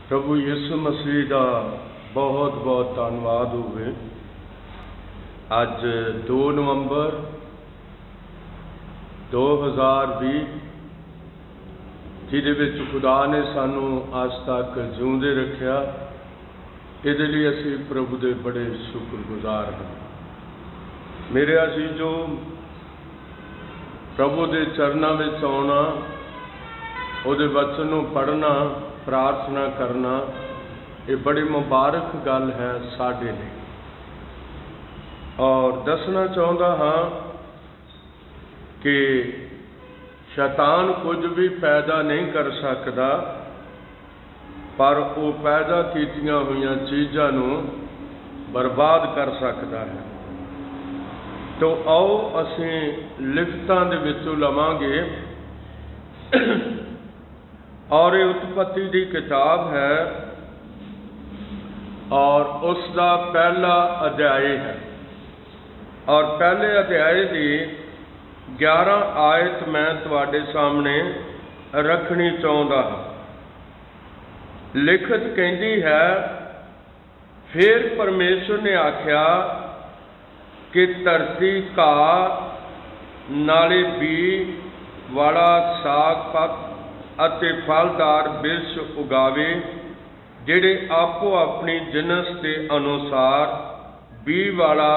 प्रभु यीशु मसीह का बहुत बहुत धन्यवाद होवे। अज 2 नवंबर 2020 जिहदे विच खुदा ने सानू अज तक जिउंदे रखिया, इहदे लई असीं प्रभु दे बड़े शुक्रगुजार हां। मेरे अजीजो, प्रभु दे चरनां विच आउणा, उहदे वचन नूं पढ़ना, प्रार्थना करना, ये बड़ी मुबारक गल है साडे लई। और दसना चाहुंदा हां कि शैतान कुछ भी पैदा नहीं कर सकता, पर वो पैदा कीतियां हुई चीज़ां नूं बर्बाद कर सकता है। तो आओ असीं लिखतां दे विचों लवांगे। और ये उत्पत्ति की किताब है और उसका पहला अध्याय है। और पहले अध्याय की 11 आयत मैं तुहाडे सामने रखनी चाहुंदा हां। लिखत कहती है, फिर परमेश्वर ने आख्या कि धरती घाह नाले बी वाला साग पत अते फलदार बिरछ उगावे, जिहड़े आपो अपनी जिनस के अनुसार बी वाला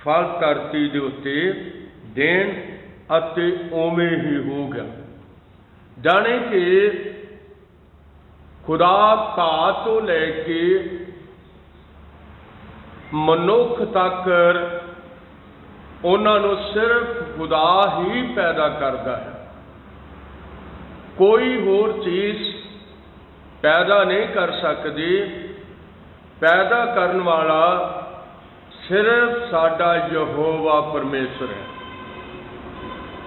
फल धरती दे उत्ते देण, अते उवें ही हो गया। जाने कि खुदा घाह तो लैके मनुख तक उन्हां नूं सिर्फ खुदा ही पैदा करता है। कोई होर चीज़ पैदा नहीं कर सकती। पैदा करने वाला सिर्फ साडा यहोवा परमेश्वर है।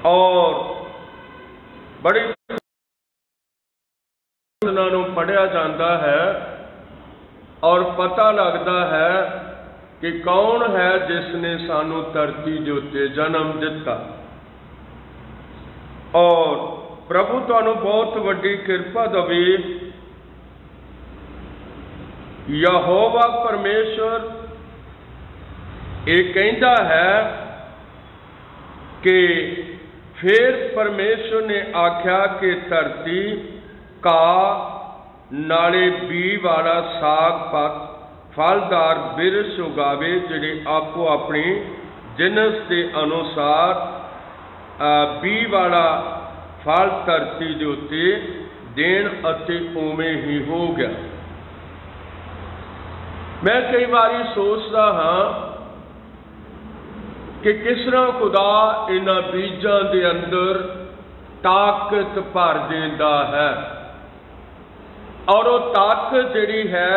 और बड़ी उन्होंने पढ़िया जाता है और पता लगता है कि कौन है जिसने सानू धरती के उत्ते जन्म दिता। और प्रभु तुहानू बहुत वड्डी किरपा देवे। यहोवा परमेश्वर ये कहता है कि फिर परमेश्वर ने आख्या कि धरती घाह नाले बी वाला साग पत फलदार बिरछ उगावे, जिहड़े आपो अपनी जिनस के अनुसार बी वाला फल धरती के उत्ते देण, अते उवें ही हो गया। मैं कई बारी सोचता हाँ कि किस तरह खुदा इन्हां बीजां दे अंदर ताकत भर देंदा है। और वो ताकत जिहड़ी है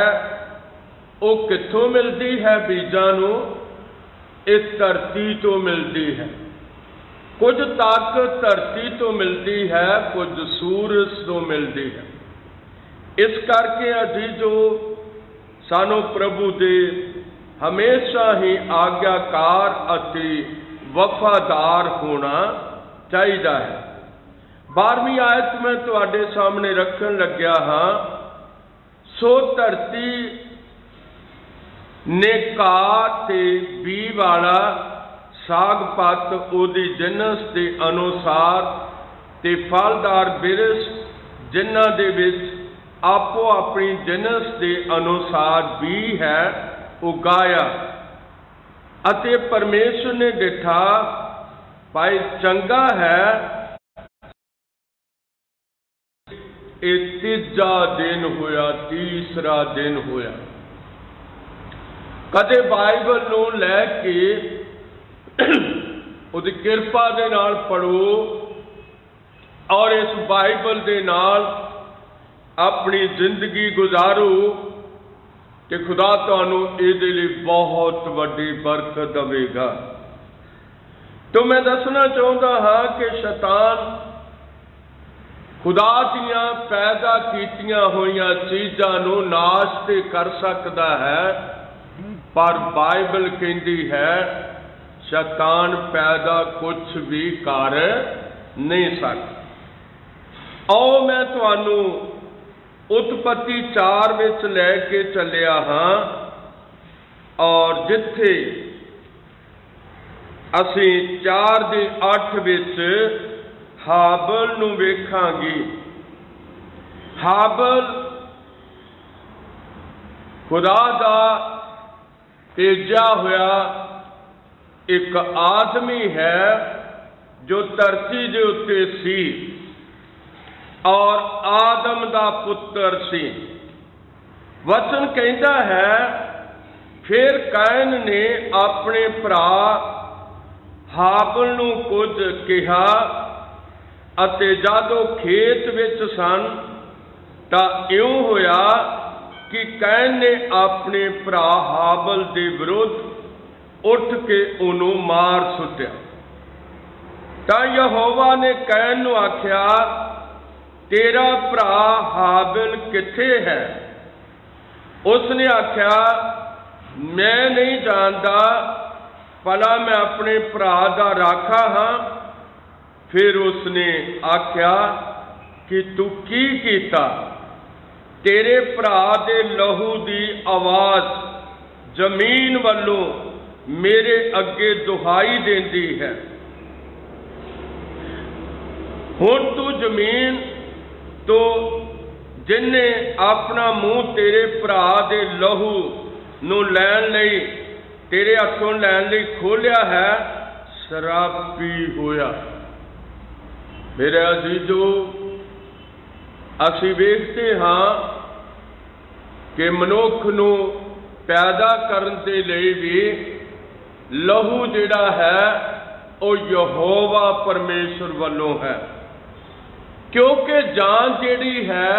वो कित्थों मिलती है? बीजां नूं इस धरती तो मिलती है। कुछ ताकत धरती तो मिलती है, कुछ सूरज तो मिलती है। इस करके अजीजो, सानू प्रभु दे हमेशा ही आज्ञाकार अति वफादार होना चाहिए है। 12वीं आयत में तुहाडे सामने रखन लग्या हाँ। सो धरती ने घाह ते बी वाला साग पत ओदी जिनस के अनुसार ते फलदार बिरछ, जिन्हां दे विच आपो अपनी जिनस के अनुसार बी है, उगाया। अते परमेश्वर ने डिठा भाई चंगा है। ये तीजा दिन होया, तीसरा दिन होया। कदे बाइबल नूं लैके उहदी किरपा दे नाल पढ़ो और इस बाइबल दे नाल अपनी जिंदगी गुजारो कि खुदा तुहानू इहदे लई बहुत वड्डी बरकत देवेगा। तो मैं दसना चाहुंदा हाँ कि शैतान खुदा दीआं पैदा कीतियां होईयां चीज़ां नूं नाश ते कर सकदा है, पर बाइबल कहती है शैतान पैदा कुछ भी कर नहीं सकता। आओ मैं तुहानू उत्पत्ति 4 विच लैके चलिया हाँ और जिथे असी 4:8 विच हाबल नूं वेखांगे। हाबल खुदा दा भेजा होया एक आदमी है जो धरती दे उत्ते सी और आदम दा पुत्र सी। वचन कहता है फिर कैन ने अपने भरा हाबल नूं कुछ कहा अते जादों खेत विच सन तां इउं होया कि कैन ने अपने भरा हाबल दे विरुद्ध उठ के उन्हों मार सुट्या। तां यहोवा ने कैन नूं आख्या तेरा भरा हाबिल किथे है? उसने आख्या मैं नहीं जानता, भला मैं अपने भरा दा राखा हाँ। फिर उसने आख्या कि तू की कीता? तेरे भरा दे लहू दी आवाज़ जमीन वालों मेरे अगे दुहाई देंदी है। हुण तू जमीन तो जिन्ने अपना मुंह तेरे भरा दे लहू नूं लैण लई तेरे हथों लैण लई खोलिया है शराबी होया। मेरे अजीजो, असी वेखते हाँ कि मनुख नूं पैदा करन दे लई भी लहू जिहड़ा है वो यहोवा परमेश्वर वालों है, क्योंकि जान जिहड़ी है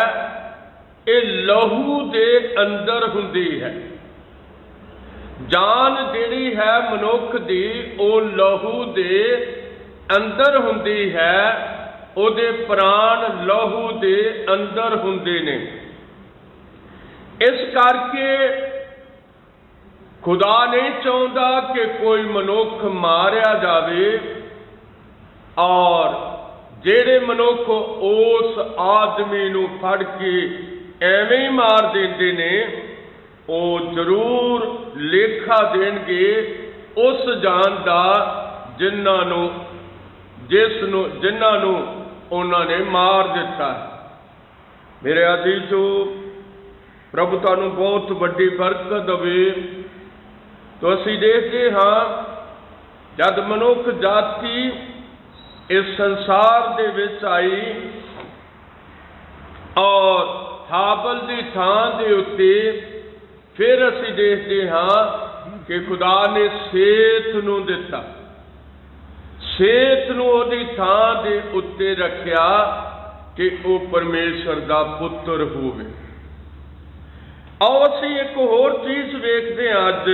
ये लहू दे अंदर हुंदी है। जान जिहड़ी है मनुख दी वो लहू दे अंदर हुंदी है, उहदे प्राण लहू दे अंदर हुंदे ने। इस करके खुदा नहीं चाहता कि कोई मनुख मारिया जावे और जेड़े मनुख उस आदमी नूं फड़ के एवें ही मार देंदे ने वो जरूर लेखा देणगे उस जान दा जिन्हां नूं उन्होंने मार दिता है। मेरे अजीजो, प्रभु तुहानूं बहुत वड्डी बरकत देवे। तो असीं देखते हाँ जद मनुख जाति इस संसार दे विच आई और हाबल की थां दे उत्ते फिर असीं देखते हाँ कि खुदा ने सेत नूं दिता। सेत नूं उहदी थां दे उत्ते रखिया कि वो परमेश्वर दा पुत्र होवे। और असीं एक होर चीज़ वेखते हैं अज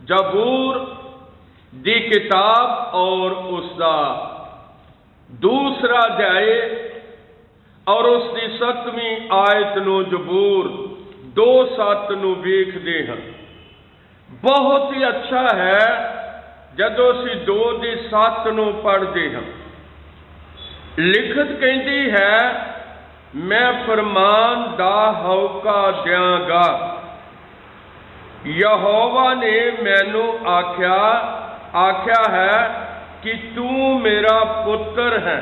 जबूर दी किताब और उसका दूसरा अध्याय और उसकी 7वीं आयत नूं जबूर 2:7 नूं वेखदे हैं। बहुत ही अच्छा है जदों असीं 2:7 नूं पढ़दे हैं। लिखत कहती है मैं फरमान दा हौका दियांगा। यहोवा ने मैनू आख्या है कि तू मेरा पुत्र है,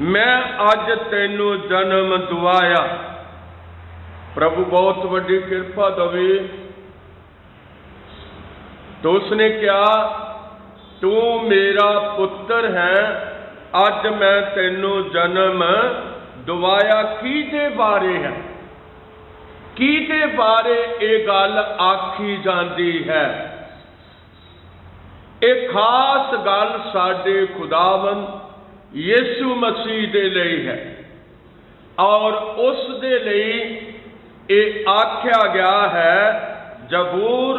मैं अज तैनू जन्म दुआया। प्रभु बहुत वड्डी कृपा दवे। तो उसने क्या तू मेरा पुत्र है, अज मैं तैनू जन्म दुआया। किहदे बारे है? किहदे बारे ये गल आखी जाती है? एक खास गल साडे खुदावंद यीशु मसीह दे लई है और उस दे लई ये आख्या गया है जबूर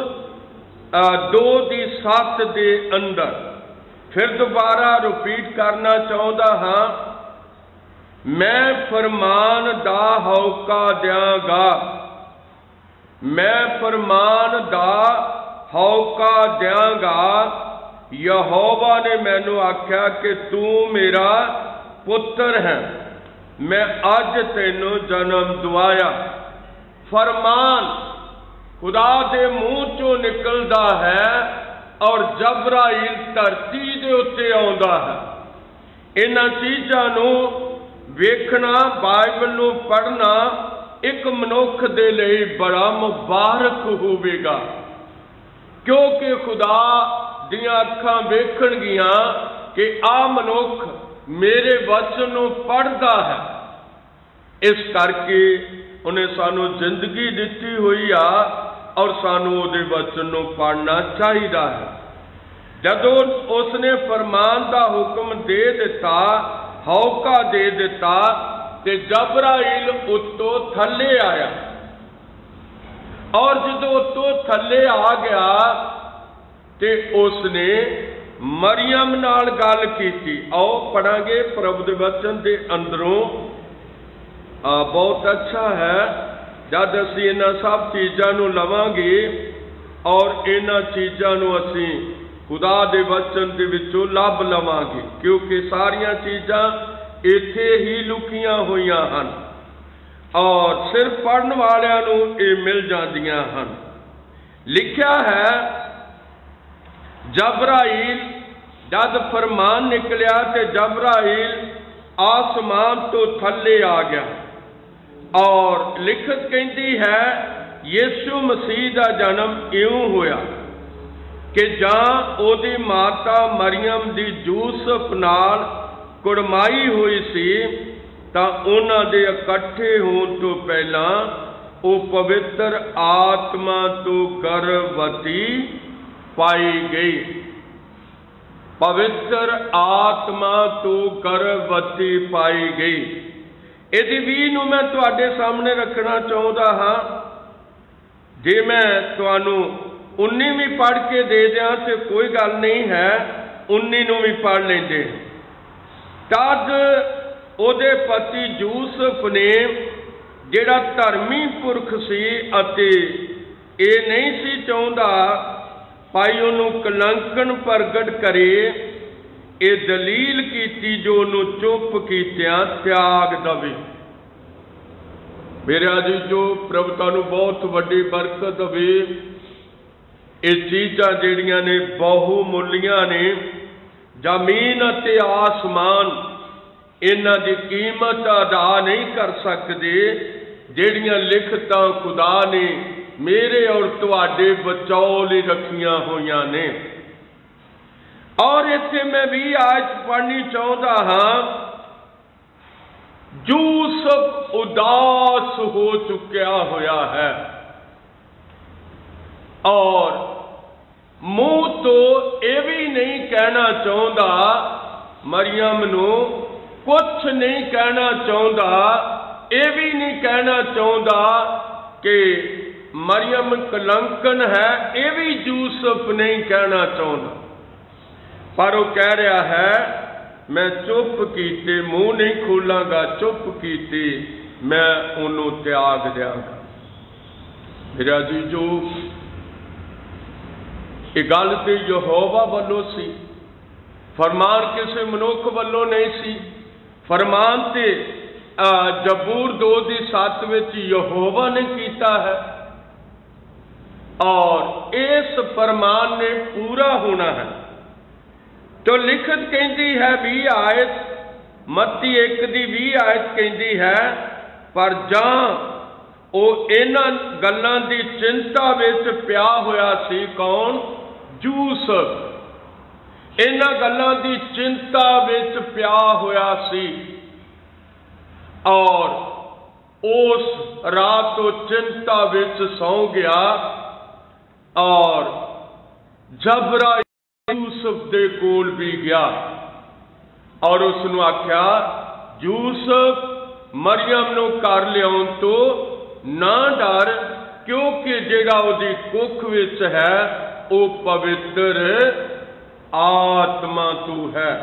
2:7 दे अंदर। फिर दोबारा रिपीट करना चाहता हाँ, मैं फरमान दा हौका दियांगा। मैं फरमान दा हौका दियांगा। यहोवा ने मैनू आख्या कि तू मेरा पुत्र है, मैं अज तैनू जन्म दुआया। फरमान खुदा दे मूँह चों निकलदा है और जबराइल धरती दे उत्ते आउंदा है। इन्हां चीज़ां नूं वेखना, बाइबल नूं पढ़ना एक मनुख दे लई बड़ा मुबारक होवेगा, क्योंकि खुदा दियां अखां वेखणगियां कि आ मनुख मेरे वचन नूं पढ़दा है। इस करके उन्हें सानू जिंदगी दिती हुई आ और सानू उहदे वचन नूं पढ़ना चाहिदा है। जदों उसने फरमान दा हुक्म दे दिता, हौका दे दिता, ते जबराइल उत्तों थल्ले आया। और जदों उत्तों थल्ले आ गया ते उसने मरियम नाल गल कीती। आओ पढ़ांगे प्रभु दे वचन दे अंदरों। बहुत अच्छा है जद असीं इन्हां सब चीज़ां नूं लवांगे और इन्हां चीज़ां नूं असीं खुदा दे वचन दे विचों लभ लवांगे, क्योंकि सारियां चीज़ां इत्थे ही लुकियां होइयां हन और सिर्फ पढ़न वालियां नूं इह मिल जांदियां हन। लिखिया है, जबराइल जद फरमान निकलिया ते जबराइल आसमान तो थल्ले आ गया। और लिखत कहती है यीशु मसीह का जन्म इउं होया कि जां ओदी माता मरियम दी यूसुफ नाल कुड़माई हुई सी तां उन्हां दे इकट्ठे होण तो पहलां वो पवित्र आत्मा तो गर्भवती पाई गई। पवित्र आत्मा तो गर्भवती पाई गई। इहदी भी नूं मैं तुहाडे सामने रखना चाहुंदा हां। जे मैं तुहानूं 19 भी पढ़ के दे दियां तो कोई गल नहीं है, 19 नूं भी पढ़ लेंदे। तद उहदे पति यूसुफ ने जिहड़ा धर्मी पुरख सी अते इह नहीं सी चाहुंदा भाई उहनूं कलंकन प्रगट करे, ये दलील कीती जो उहनूं चुप कीतियां त्याग दवे। मेरे अजीजो, प्रभु तुहानूं बहुत वड्डी बरकत दवे। ये चीज़ां जिहड़ियां ने बहुमुल्लियां ने, जमीन अते आसमान इन्हां दी कीमत अदा नहीं कर सकदे जिहड़ियां लिखतां खुदा ने मेरे और तुहाडे बचाओ लई रखियां होइयां ने। और इत्थे मैं भी आज पढ़नी चाहुंदा हां, यूसुफ उदास हो चुकिया होया है और मुंह तो यह भी नहीं कहना चाहता, मरियम नूं कुछ नहीं कहना चाहता, यह भी नहीं कहना चाहता कि मरियम कलंकन है, यह भी यूसुफ नहीं कहना चाहता। पर वो कह रहा है मैं चुप कीते, मुंह नहीं खोलांगा, चुप कीते मैं उन्हों त्याग देंगा। मेरा जीजो, ये गल तो यहोवा वालों सी, फरमान किसी मनुख वालों नहीं सी। फरमान ते जबूर 2:7 विच यहोवा ने कीता है और इस फरमान ने पूरा होना है। तो लिखत कहती है 20 आयत, मत्ती 1:20 आयत कहती है, पर जां ਉਹ ਇਹਨਾਂ ਗੱਲਾਂ ਦੀ ਚਿੰਤਾ ਵਿੱਚ ਪਿਆ ਹੋਇਆ ਸੀ। ਕੌਣ? ਯੂਸੁਫ ਇਹਨਾਂ ਗੱਲਾਂ ਦੀ ਚਿੰਤਾ ਵਿੱਚ ਪਿਆ ਹੋਇਆ ਸੀ ਔਰ ਉਸ ਰਾਤ ਉਹ ਚਿੰਤਾ ਵਿੱਚ ਸੌਂ ਗਿਆ ਔਰ ਜਬਰਾਈਲ ਯੂਸੁਫ ਦੇ ਕੋਲ ਵੀ ਗਿਆ ਔਰ ਉਸ ਨੂੰ ਆਖਿਆ, ਯੂਸੁਫ ਮਰੀਅਮ ਨੂੰ ਘਰ ਲਿਆਉਣ ਤੋਂ ना डर, क्योंकि जिहड़ा उहदी कुख विच है वो पवित्र आत्मा तू है।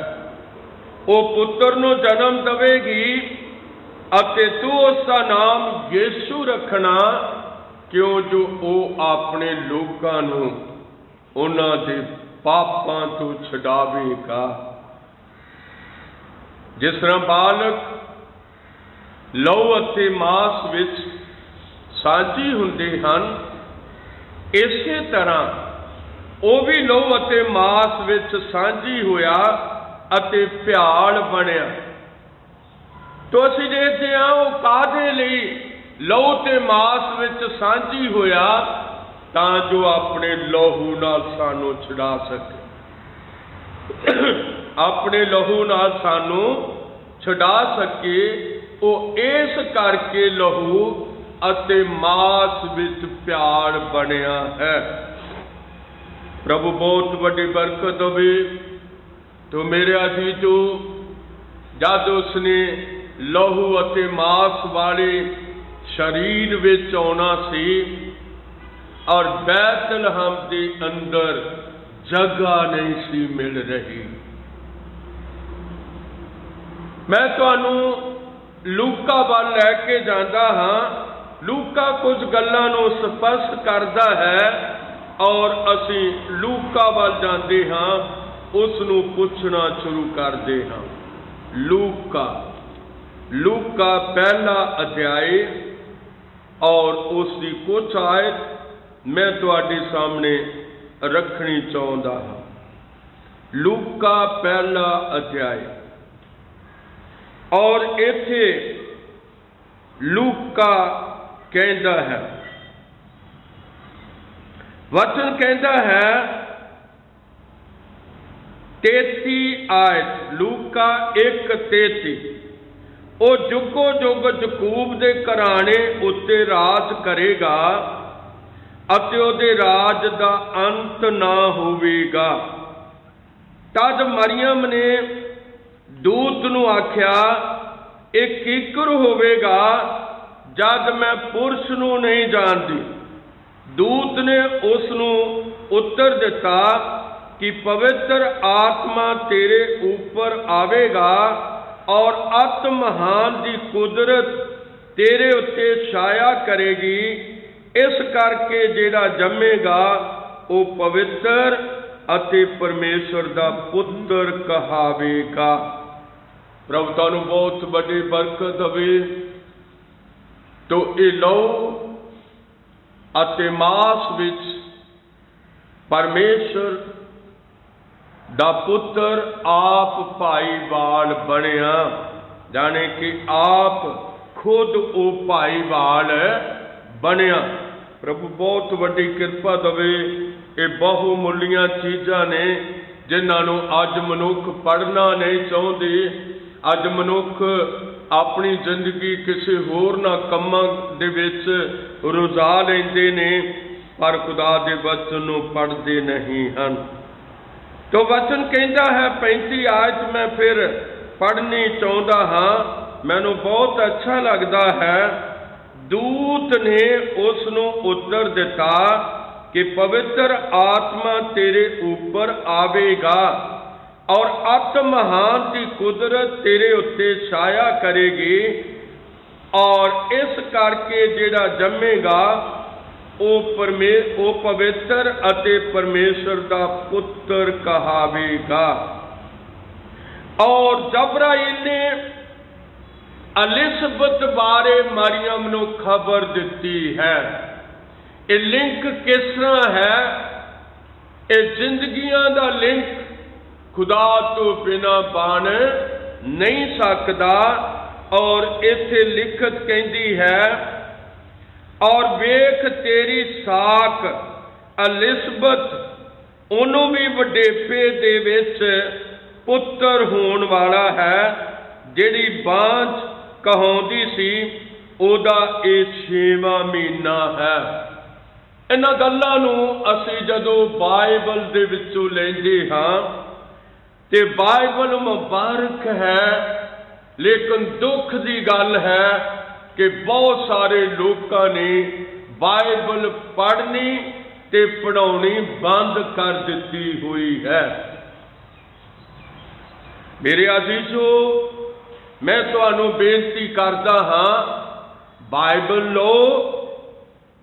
वो पुत्र नूं जन्म देवेगी अते तू उसका नाम यीशु रखना, क्यों जो वो अपने लोकां नूं उन्हां दे पापां तों छुड़ावेगा। जिस तरह बालक लहू अते मांस विच सांझी हुंदे हन, इसे तरह वो भी लहू अते मांस विच सांझी होया अते भ्याल बनिया। तो असीं देखते हैं वो काहदे लई लहू ते मांस विच सांझी होया, तां जो अपने लहू नाल सानू छुड़ा सके, अपने लहू नाल सानू छुड़ा सके। वो इस करके लहू अते मांस विच प्यार बनिया है। प्रभु बहुत बड़ी बरकत होवे। तो मेरे अजीजो, जब उसने लहू अते मांस वाले शरीर विच आउणा सी और बैतलहम के अंदर जगह नहीं सी मिल रही, मैं तुहानू लूका वाल लैके जांदा हां। लूका कुछ गल्लां नूं स्पष्ट करदा है और असीं लूका वाल जांदे हां, उसनूं पुछना शुरू करदे हां। लूका पहला अध्याय और उसकी कुछ आयत मैं तुहाडे सामने रखनी चाहुंदा हां। लूका पहला अध्याय और इत्थे लूका कहता है, वचन कहता है 33 आयत, लूका 1:33, ओ जुगो जुग यकूब दे घराने उत्ते राज करेगा अते उहदे राज दा अंत ना होवेगा। तद मरियम ने दूत नूं आख्या, एक कीकर होवेगा जद मैं पुरुष नूं नहीं जानती। दूत ने उस नूं उत्तर दिता कि पवित्र आत्मा तेरे ऊपर आवेगा और अत महान दी कुदरत तेरे उत्ते छाया करेगी, इस करके जेड़ा जम्मेगा वो पवित्र अते परमेश्वर दा पुत्र कहावेगा। प्रभु तुहानू बहुत बड़ी बरकत होवे। तो ये लहू अते मांस विच परमेश्वर दा पुत्र आप भाईवाल बनिया, जाने कि आप खुद वो भाईवाल बनिया। प्रभु बहुत बड़ी कृपा दवे। ये बहुमुल्लियां चीज़ां ने जिन्हों अज मनुख पढ़ना नहीं चाहते। अज मनुख अपनी जिंदगी किसी होर ना कम्मां दे विच रुझा लैंदे ने, पर खुदा दे वचन नूं पढ़दे नहीं हन। तो वचन कहता है 35 आयत मैं फिर पढ़नी चाहता हाँ, मैनू बहुत अच्छा लगता है। दूत ने उसनूं उत्तर दिता कि पवित्र आत्मा तेरे ऊपर आवेगा और अत महान की कुदरत तेरे उत्ते छाया करेगी, और इस करके जेड़ा जम्मेगा वो पवित्र अते परमेश्वर का पुत्र कहावेगा। और जबराइल ने एलिजबेथ बारे मरियम नूं खबर दिती है। ये लिंक किस तरह है? ये जिंदगियां दा लिंक खुदा तो बिना बन नहीं सकता। और इथे लिखत कहती है, और वेख तेरी साक एलिजबेथ ओनू भी वडेपे दे विच पुत्र होण वाला है, जिहड़ी बांझ कहाउंदी सी, ओदा ये 6वां महीना है। इन्हां गल्लां नूं असीं जदों बाइबल दे विचों लैंदे हां ते बाइबल मुबारक है, लेकिन दुख की गल है कि बहुत सारे लोगों ने बाइबल पढ़नी ते पढ़ाउणी बंद कर दी हुई है। मेरे अजीजो, मैं तुहानू बेनती करदा हाँ, बाइबल लो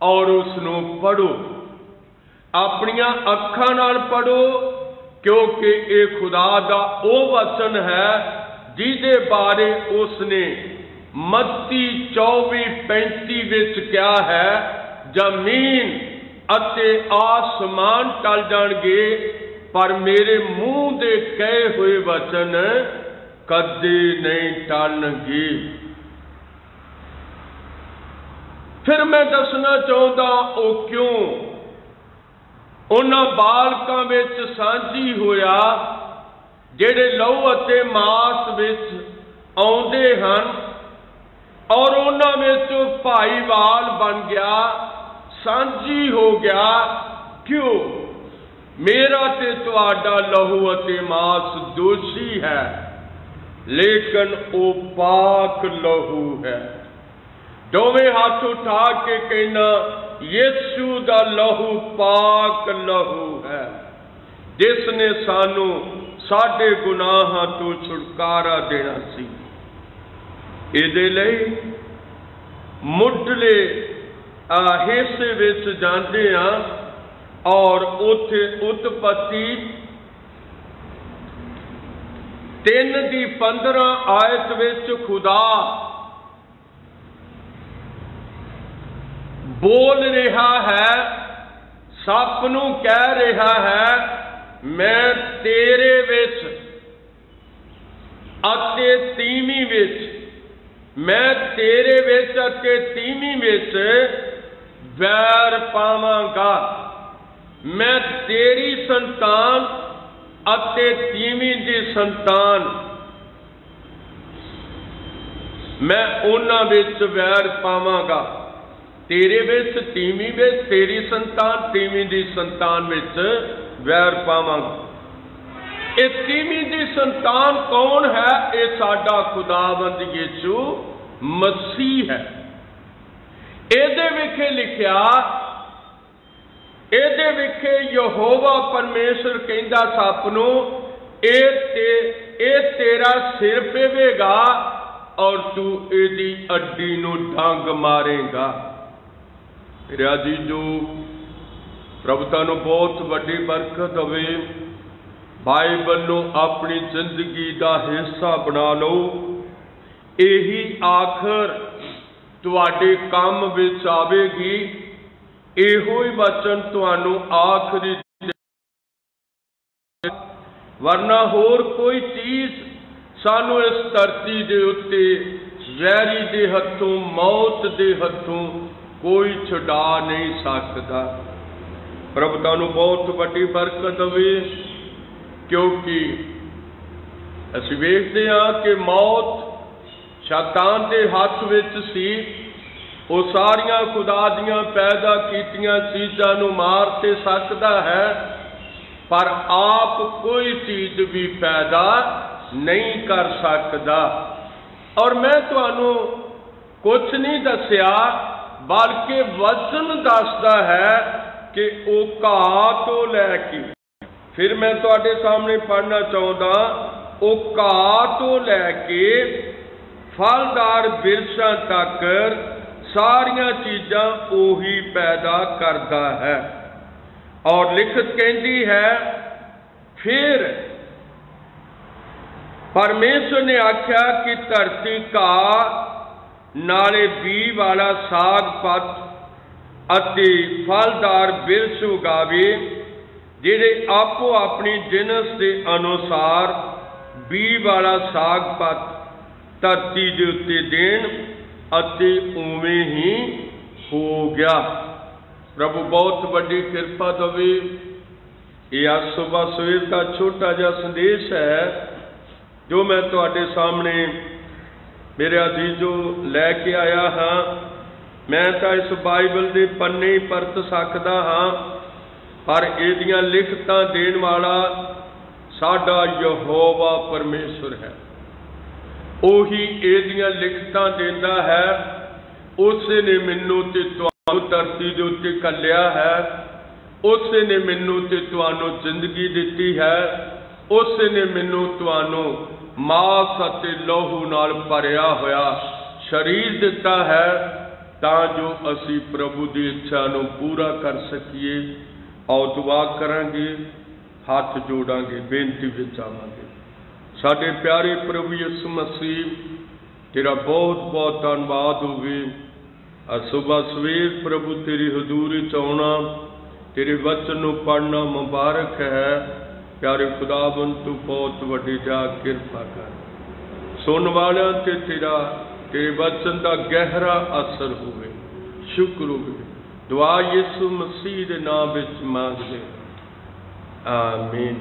और उसनू पढ़ो, अपनियां अखां नाल पढ़ो, क्योंकि ये खुदा दा ओ वचन है जिहदे बारे उसने मत्ती 24:35 विच क्या है, जमीन अते आसमान टल जाणगे पर मेरे मुंह दे कहे हुए वचन कदे नहीं टलणगे। फिर मैं दसना चाहता वो क्यों उन्हां बालकां विच सांझी होया जिहड़े लहू अते मास विच आउंदे हन और उन्हां विच भाईवाल बन गया, सांझी हो गया। क्यों? मेरा ते तुहाडा लहू अते मास दोषी है, लेकिन वो पाक लहू है। दोवें हाथ उठा के कहना, यीशु दा लहू पाक लहू है, जिसने सानू साडे गुनाहां तो छुटकारा देना सी। इहदे लई मुढ़ले हिस्से विच जांदे हां और उत्थे उत्पत्ति 3:15 आयत विच खुदा बोल रहा है, सप नूं कह रहा है, मैं तेरे विच अते तीवी विच, मैं तेरे विच अते तीवी विच वैर पावांगा। मैं तेरी संतान अते तीवी दी संतान, मैं उन्हां विच वैर पावांगा। तेरे विच तीवी विच, तेरी संतान तीवी दी संतान विच वैर पावांगा। ये तीवी दी संतान कौन है? ये साडा खुदावंद यीशु मसीह है। ਇਹਦੇ ਵਿਖੇ ਲਿਖਿਆ, ਇਹਦੇ ਵਿਖੇ ਯਹੋਵਾ ਪਰਮੇਸ਼ਰ ਕਹਿੰਦਾ ਸੱਪ ਨੂੰ, ਇਹ ਤੇਰਾ ਸਿਰ ਪੇਵੇਗਾ ਔਰ ਤੂੰ ਇਹਦੀ ਅੱਡੀ ਨੂੰ ਡੰਗ ਮਾਰੇਗਾ। मेरे अजीजो, प्रभु तुहानू बहुत वड्डी बरकत होवे। बाइबल नू अपनी जिंदगी का हिस्सा बना लो। यही आखिर तुहाडे काम विच आवेगी। इहो ही वचन तुहानू आखिरी, वरना होर कोई चीज सानू इस धरती दे उत्ते वैरी दे हथों, मौत दे हथों कोई छुड़ा नहीं सकता। प्रभु तुहानू बहुत वड्डी बरकत होवे, क्योंकि असीं वेखदे हां कि मौत शैतान दे हथ विच सी। वो सारियां खुदा दियां पैदा कीतियां चीज़ां नू मार ते सकदा है, पर आप कोई चीज भी पैदा नहीं कर सकता। और मैं तुहानू कुछ नहीं दसिया, बल्कि वचन दसदा है कि वो घाह तो लैके, फिर मैं तुहाडे सामने पढ़ना चाहता, वो घाह तो लैके फलदार बिरछां तक सारियां चीज़ां ओही पैदा करता है। और लिखत कहती है, फिर परमेश्वर ने आख्या कि धरती घाह नाले बी वाला साग पत अति फलदार बिरछ उगावे, जिहड़े आपो अपनी जिनस के अनुसार बी वाला साग पत धरती के उत्ते देण, अति उवें ही हो गया। प्रभु बहुत वड्डी कृपा देवे। यह आज सुबह सवेर का छोटा जिहा संदेश है जो मैं तुहाडे सामने मेरे अजीजों लैके आया हाँ। मैं तो इस बाइबल के पन्ने ही परत सकता हाँ, पर इहदियां लिखतां देण वाला साडा यहोवा परमेश्वर है। ओही इहदियां लिखतां देंदा है। उसे ने मैनू ते तुहानू धरती दे उत्ते घल्लिया है। उसे ने मैनू ते तुहानू जिंदगी दिती है। उसे ने मैनू तुहानू मास अते लहू नाल भरिया होया शरीर दिता है, तां जो असी प्रभु की इच्छा नू पूरा कर सकीए। आओ दुआ करांगे, हाथ जोड़ांगे, बेनती विच आवांगे। साडे प्यारे प्रभु यीशु मसीह, तेरा बहुत बहुत धन्यवाद होवे। सुबह सवेर प्रभु तेरी हजूरी च आउणा, तेरे वचन नूं पढ़ना मुबारक है। प्यारे खुदावंद तू बहुत वड्डी जा किरपा कर, सुन वालियां ते तेरे वचन का गहरा असर होवे। शुक्र होवे। दुआ यीशु मसीह दे नाम विच मंगदे, आमीन।